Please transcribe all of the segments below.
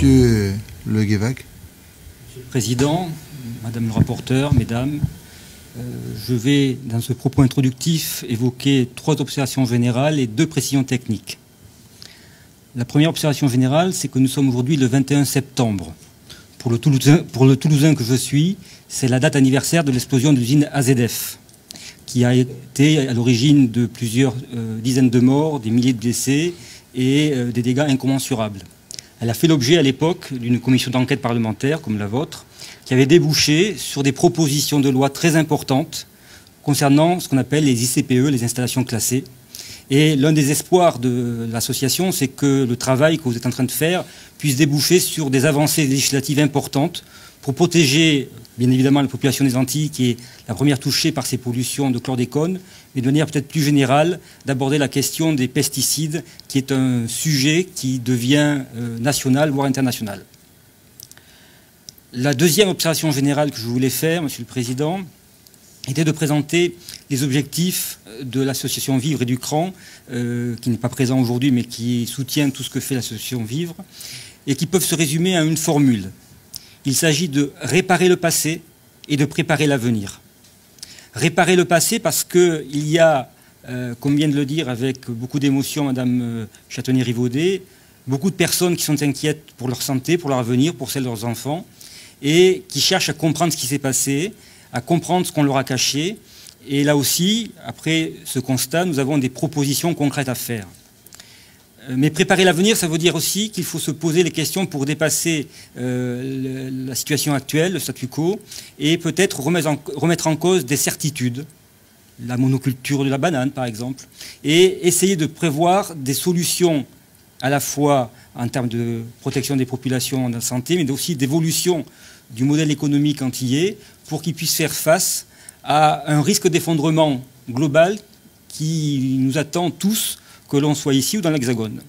Monsieur Le Guévac. Monsieur le Président, Madame le rapporteur, Mesdames, je vais, dans ce propos introductif, évoquer 3 observations générales et 2 précisions techniques. La première observation générale, c'est que nous sommes aujourd'hui le 21 septembre. Pour le Toulousain que je suis, c'est la date anniversaire de l'explosion de l'usine AZF, qui a été à l'origine de plusieurs dizaines de morts, des milliers de blessés et des dégâts incommensurables. Elle a fait l'objet à l'époque d'une commission d'enquête parlementaire, comme la vôtre, qui avait débouché sur des propositions de loi très importantes concernant ce qu'on appelle les ICPE, les installations classées. Et l'un des espoirs de l'association, c'est que le travail que vous êtes en train de faire puisse déboucher sur des avancées législatives importantes pour protéger, bien évidemment, la population des Antilles, qui est la première touchée par ces pollutions de chlordécone, mais de manière peut-être plus générale, d'aborder la question des pesticides, qui est un sujet qui devient national, voire international. La deuxième observation générale que je voulais faire, Monsieur le Président, était de présenter les objectifs de l'association Vivre et du CRAN, qui n'est pas présent aujourd'hui, mais qui soutient tout ce que fait l'association Vivre, et qui peuvent se résumer à une formule. Il s'agit de réparer le passé et de préparer l'avenir. Réparer le passé parce qu'il y a, comme vient de le dire avec beaucoup d'émotion Madame Châtenay-Rivaudet, beaucoup de personnes qui sont inquiètes pour leur santé, pour leur avenir, pour celle de leurs enfants, et qui cherchent à comprendre ce qui s'est passé, à comprendre ce qu'on leur a caché. Et là aussi, après ce constat, nous avons des propositions concrètes à faire. Mais préparer l'avenir, ça veut dire aussi qu'il faut se poser les questions pour dépasser la situation actuelle, le statu quo, et peut-être remettre en cause des certitudes, la monoculture de la banane par exemple, et essayer de prévoir des solutions à la fois en termes de protection des populations de la santé, mais aussi d'évolution du modèle économique antillais pour qu'il puisse faire face à un risque d'effondrement global qui nous attend tous, que l'on soit ici ou dans l'Hexagone.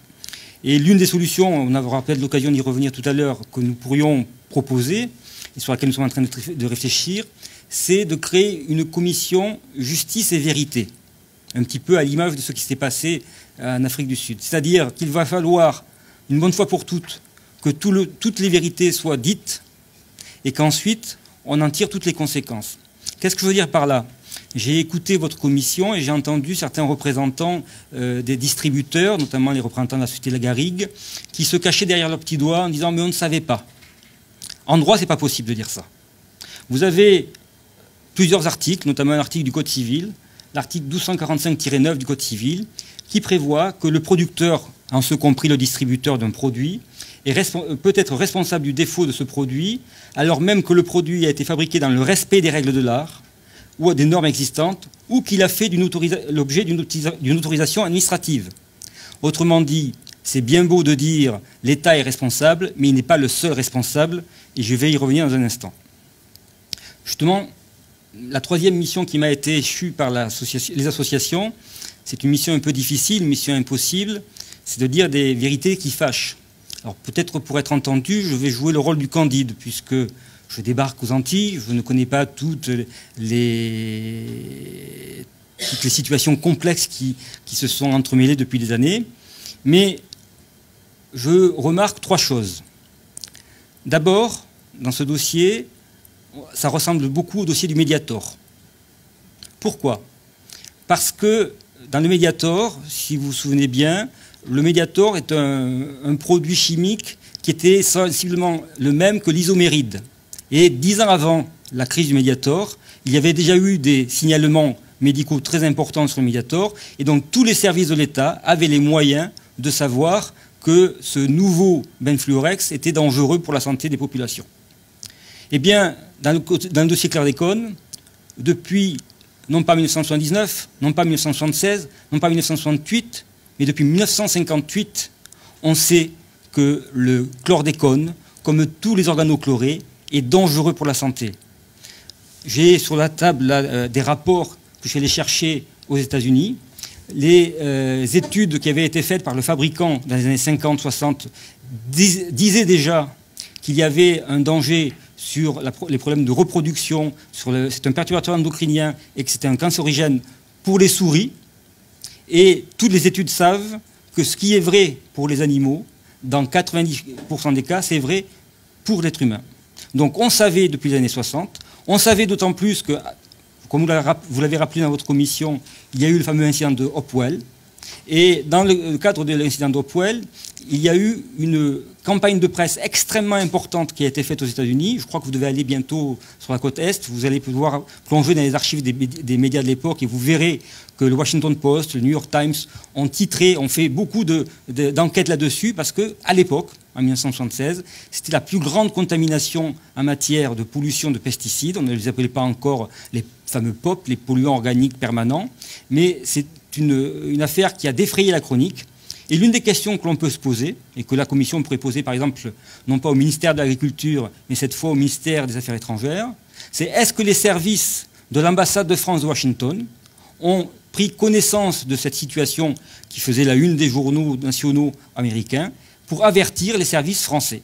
Et l'une des solutions, on aura peut-être l'occasion d'y revenir tout à l'heure, que nous pourrions proposer, et sur laquelle nous sommes en train de réfléchir, c'est de créer une commission justice et vérité, un petit peu à l'image de ce qui s'est passé en Afrique du Sud. C'est-à-dire qu'il va falloir, une bonne fois pour toutes, que toutes les vérités soient dites, et qu'ensuite, on en tire toutes les conséquences. Qu'est-ce que je veux dire par là ? J'ai écouté votre commission et j'ai entendu certains représentants des distributeurs, notamment les représentants de la société La Garrigue, qui se cachaient derrière leurs petits doigts en disant « mais on ne savait pas ». En droit, ce n'est pas possible de dire ça. Vous avez plusieurs articles, notamment un article du Code civil, l'article 1245-9 du Code civil, qui prévoit que le producteur, en ce compris le distributeur d'un produit, peut être responsable du défaut de ce produit, alors même que le produit a été fabriqué dans le respect des règles de l'art, ou des normes existantes, ou qu'il a fait l'objet d'une autorisation administrative. Autrement dit, c'est bien beau de dire l'État est responsable, mais il n'est pas le seul responsable, et je vais y revenir dans un instant. Justement, la troisième mission qui m'a été échue par les associations, c'est une mission un peu difficile, une mission impossible, c'est de dire des vérités qui fâchent. Alors peut-être pour être entendu, je vais jouer le rôle du Candide, puisque je débarque aux Antilles, je ne connais pas toutes les situations complexes qui se sont entremêlées depuis des années, mais je remarque 3 choses. D'abord, dans ce dossier, ça ressemble beaucoup au dossier du Mediator. Pourquoi ? Parce que dans le Mediator, si vous vous souvenez bien, le Mediator est un produit chimique qui était sensiblement le même que l'isoméride. Et 10 ans avant la crise du Mediator, il y avait déjà eu des signalements médicaux très importants sur le Mediator, et donc tous les services de l'État avaient les moyens de savoir que ce nouveau benfluorex était dangereux pour la santé des populations. Eh bien, dans le dossier chlordécone, depuis, non pas 1979, non pas 1976, non pas 1968, mais depuis 1958, on sait que le chlordécone, comme tous les organochlorés, est dangereux pour la santé. J'ai sur la table là, des rapports que je suis allé chercher aux États-Unis. Les études qui avaient été faites par le fabricant dans les années 50-60 disaient déjà qu'il y avait un danger sur les problèmes de reproduction, c'est un perturbateur endocrinien et que c'était un cancérigène pour les souris. Et toutes les études savent que ce qui est vrai pour les animaux dans 90% des cas, c'est vrai pour l'être humain. Donc on savait depuis les années 60, on savait d'autant plus que, comme vous l'avez rappelé dans votre commission, il y a eu le fameux incident de Hopewell. Et dans le cadre de l'incident d'Hopewell, il y a eu une campagne de presse extrêmement importante qui a été faite aux États-Unis. Je crois que vous devez aller bientôt sur la côte Est. Vous allez pouvoir plonger dans les archives des médias de l'époque et vous verrez que le Washington Post, le New York Times ont titré, ont fait beaucoup d'enquêtes là-dessus parce qu'à l'époque, en 1976, c'était la plus grande contamination en matière de pollution de pesticides. On ne les appelait pas encore les fameux POP, les polluants organiques permanents, mais c'est une affaire qui a défrayé la chronique. Et l'une des questions que l'on peut se poser, et que la Commission pourrait poser par exemple, non pas au ministère de l'Agriculture, mais cette fois au ministère des Affaires étrangères, c'est est-ce que les services de l'ambassade de France de Washington ont pris connaissance de cette situation qui faisait la une des journaux nationaux américains pour avertir les services français,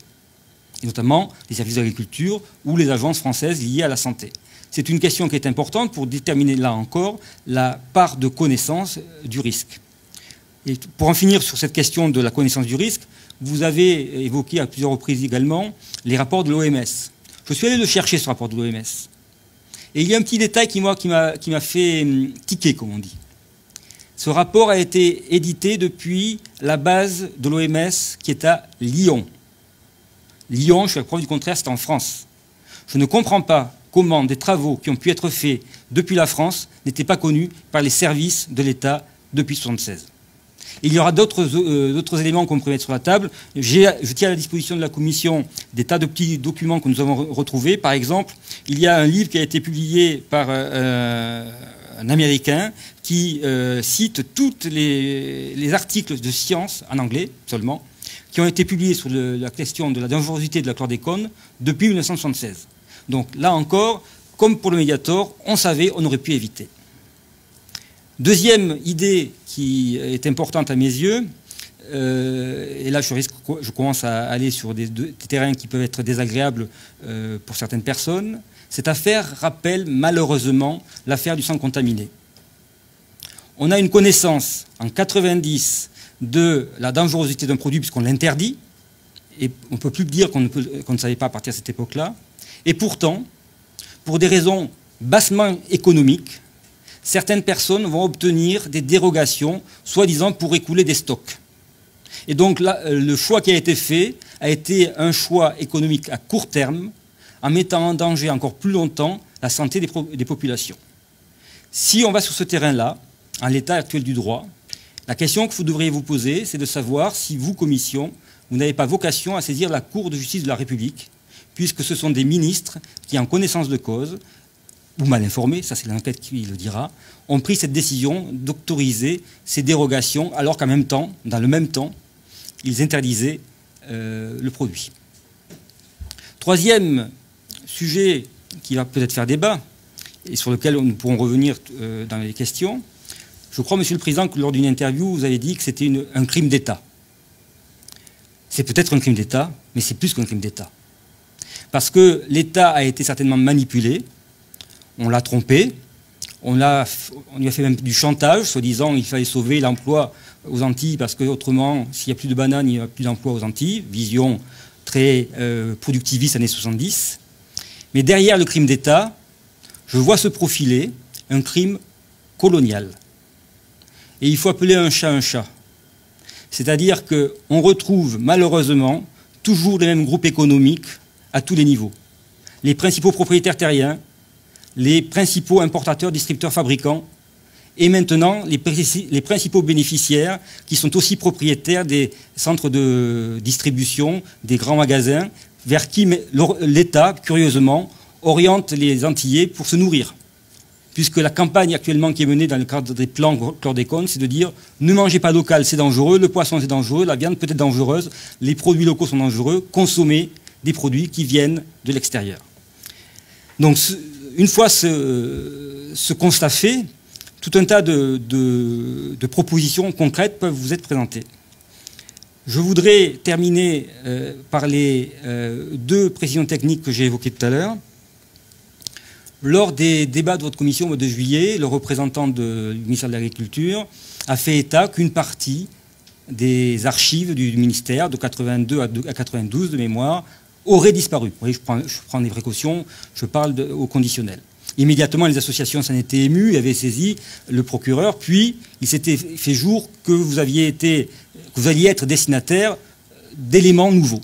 et notamment les services d'agriculture ou les agences françaises liées à la santé. C'est une question qui est importante pour déterminer, là encore, la part de connaissance du risque. Et pour en finir sur cette question de la connaissance du risque, vous avez évoqué à plusieurs reprises également les rapports de l'OMS. Je suis allé le chercher, ce rapport de l'OMS. Et il y a un petit détail qui m'a fait tiquer, comme on dit. Ce rapport a été édité depuis la base de l'OMS qui est à Lyon. Lyon, je suis à la preuve du contraire, c'est en France. Je ne comprends pas comment des travaux qui ont pu être faits depuis la France n'étaient pas connus par les services de l'État depuis 1976. Il y aura d'autres éléments qu'on pourrait mettre sur la table. Je tiens à la disposition de la Commission des tas de petits documents que nous avons retrouvés. Par exemple, il y a un livre qui a été publié par un Américain qui cite tous les articles de science, en anglais seulement, qui ont été publiés sur la question de la dangerosité de la chlordécone depuis 1976. Donc là encore, comme pour le Mediator, on savait, on aurait pu éviter. Deuxième idée qui est importante à mes yeux, et là je commence à aller sur des terrains qui peuvent être désagréables pour certaines personnes, cette affaire rappelle malheureusement l'affaire du sang contaminé. On a une connaissance en 90 de la dangerosité d'un produit puisqu'on l'interdit, et on ne peut plus dire qu'on ne savait pas à partir de cette époque-là, et pourtant, pour des raisons bassement économiques, certaines personnes vont obtenir des dérogations, soi-disant pour écouler des stocks. Et donc là, le choix qui a été fait a été un choix économique à court terme, en mettant en danger encore plus longtemps la santé des populations. Si on va sur ce terrain-là, en l'état actuel du droit, la question que vous devriez vous poser, c'est de savoir si vous, Commission, vous n'avez pas vocation à saisir la Cour de justice de la République, puisque ce sont des ministres qui, en connaissance de cause, ou mal informés, ça c'est l'enquête qui le dira, ont pris cette décision d'autoriser ces dérogations, alors qu'en même temps, dans le même temps, ils interdisaient le produit. Troisième sujet qui va peut-être faire débat, et sur lequel nous pourrons revenir dans les questions, je crois, Monsieur le Président, que lors d'une interview, vous avez dit que c'était un crime d'État. C'est peut-être un crime d'État, mais c'est plus qu'un crime d'État. Parce que l'État a été certainement manipulé, on l'a trompé, on lui a fait même du chantage, soi-disant il fallait sauver l'emploi aux Antilles, parce qu'autrement, s'il n'y a plus de bananes, il n'y a plus d'emploi aux Antilles. Vision très productiviste années 70. Mais derrière le crime d'État, je vois se profiler un crime colonial. Et il faut appeler un chat un chat. C'est-à-dire qu'on retrouve malheureusement toujours les mêmes groupes économiques à tous les niveaux. Les principaux propriétaires terriens, les principaux importateurs, distributeurs, fabricants, et maintenant les principaux bénéficiaires qui sont aussi propriétaires des centres de distribution, des grands magasins, vers qui l'État, curieusement, oriente les Antillais pour se nourrir. Puisque la campagne actuellement qui est menée dans le cadre des plans chlordécone, c'est de dire ne mangez pas local, c'est dangereux, le poisson c'est dangereux, la viande peut être dangereuse, les produits locaux sont dangereux, consommez des produits qui viennent de l'extérieur. Donc une fois ce constat fait, tout un tas de propositions concrètes peuvent vous être présentées. Je voudrais terminer par les deux précisions techniques que j'ai évoquées tout à l'heure. Lors des débats de votre commission au mois de juillet, le représentant du ministère de l'Agriculture a fait état qu'une partie des archives du ministère de 82 à 92 de mémoire auraient disparu. Vous voyez, je prends des précautions, je parle au conditionnel. Immédiatement, les associations s'en étaient émues et avaient saisi le procureur, puis il s'était fait jour que vous alliez être destinataire d'éléments nouveaux.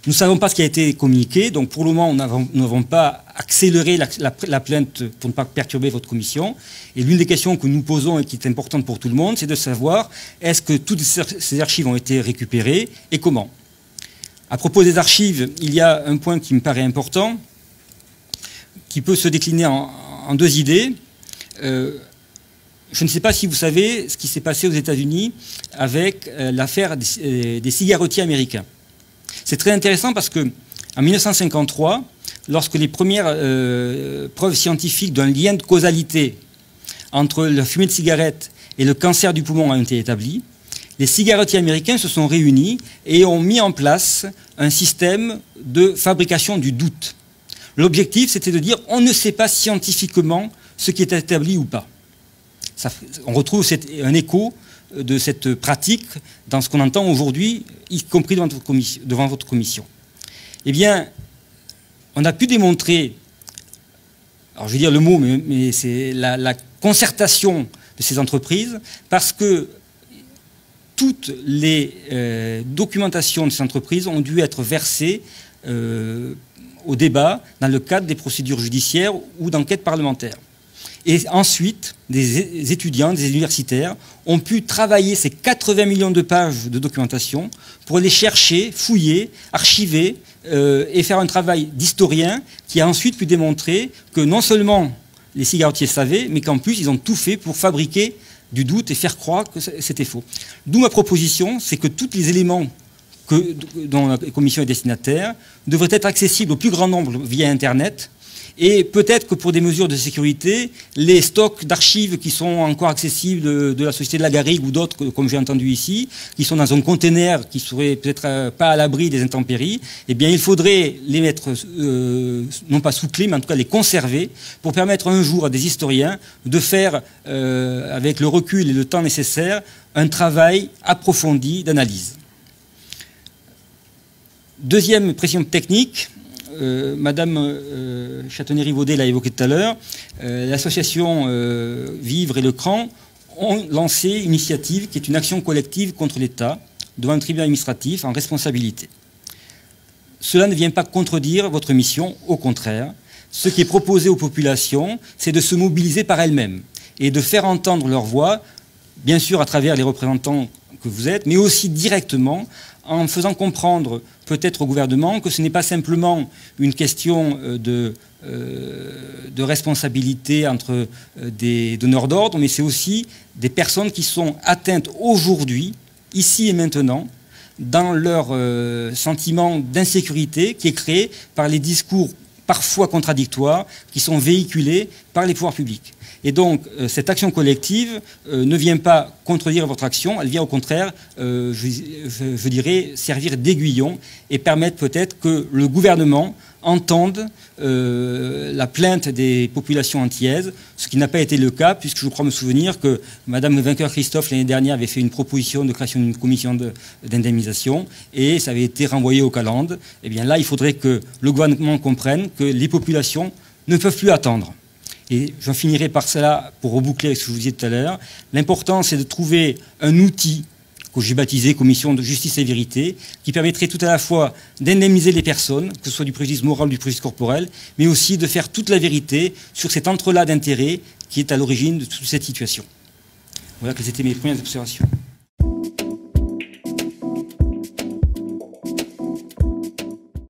Nous ne savons pas ce qui a été communiqué, donc pour le moment, nous n'avons pas accéléré la plainte pour ne pas perturber votre commission. Et l'une des questions que nous posons et qui est importante pour tout le monde, c'est de savoir est-ce que toutes ces archives ont été récupérées et comment. À propos des archives, il y a un point qui me paraît important, qui peut se décliner en deux idées. Je ne sais pas si vous savez ce qui s'est passé aux États-Unis avec l'affaire des cigarettiers américains. C'est très intéressant parce qu'en 1953, lorsque les premières preuves scientifiques d'un lien de causalité entre la fumée de cigarette et le cancer du poumon ont été établies, les cigarettiers américains se sont réunis et ont mis en place un système de fabrication du doute. L'objectif, c'était de dire on ne sait pas scientifiquement ce qui est établi ou pas. On retrouve un écho de cette pratique dans ce qu'on entend aujourd'hui, y compris devant votre commission. Eh bien, on a pu démontrer, alors je vais dire le mot, mais c'est la concertation de ces entreprises, parce que toutes les documentations de ces entreprises ont dû être versées au débat dans le cadre des procédures judiciaires ou d'enquêtes parlementaires. Et ensuite, des étudiants, des universitaires ont pu travailler ces 80 millions de pages de documentation pour les chercher, fouiller, archiver et faire un travail d'historien qui a ensuite pu démontrer que non seulement les cigarettiers savaient, mais qu'en plus ils ont tout fait pour fabriquer du doute et faire croire que c'était faux. D'où ma proposition, c'est que tous les éléments dont la commission est destinataire devraient être accessibles au plus grand nombre via Internet. Et peut-être que pour des mesures de sécurité, les stocks d'archives qui sont encore accessibles de la Société de la Garrigue ou d'autres, comme j'ai entendu ici, qui sont dans un conteneur qui serait peut-être pas à l'abri des intempéries, eh bien il faudrait les mettre, non pas sous clé, mais en tout cas les conserver pour permettre un jour à des historiens de faire, avec le recul et le temps nécessaire, un travail approfondi d'analyse. Deuxième pression technique. Madame Châtenay-Rivaudet l'a évoqué tout à l'heure, l'association Vivre et le CRAN ont lancé une initiative qui est une action collective contre l'État devant un tribunal administratif en responsabilité. Cela ne vient pas contredire votre mission, au contraire. Ce qui est proposé aux populations, c'est de se mobiliser par elles-mêmes et de faire entendre leur voix, bien sûr à travers les représentants que vous êtes, mais aussi directement en faisant comprendre peut-être au gouvernement que ce n'est pas simplement une question de responsabilité entre des donneurs d'ordre, mais c'est aussi des personnes qui sont atteintes aujourd'hui, ici et maintenant, dans leur sentiment d'insécurité qui est créé par les discours parfois contradictoires qui sont véhiculés par les pouvoirs publics. Et donc, cette action collective ne vient pas contredire votre action, elle vient au contraire, je dirais, servir d'aiguillon et permettre peut-être que le gouvernement entende la plainte des populations antillaises, ce qui n'a pas été le cas, puisque je crois me souvenir que Mme Vainqueur-Christophe, l'année dernière, avait fait une proposition de création d'une commission d'indemnisation, et ça avait été renvoyé aux calendes. Eh bien là, il faudrait que le gouvernement comprenne que les populations ne peuvent plus attendre. Et j'en finirai par cela pour reboucler avec ce que je vous disais tout à l'heure. L'important, c'est de trouver un outil que j'ai baptisé Commission de justice et vérité, qui permettrait tout à la fois d'indemniser les personnes, que ce soit du préjudice moral ou du préjudice corporel, mais aussi de faire toute la vérité sur cet entrelac d'intérêts qui est à l'origine de toute cette situation. Voilà quelles étaient mes premières observations.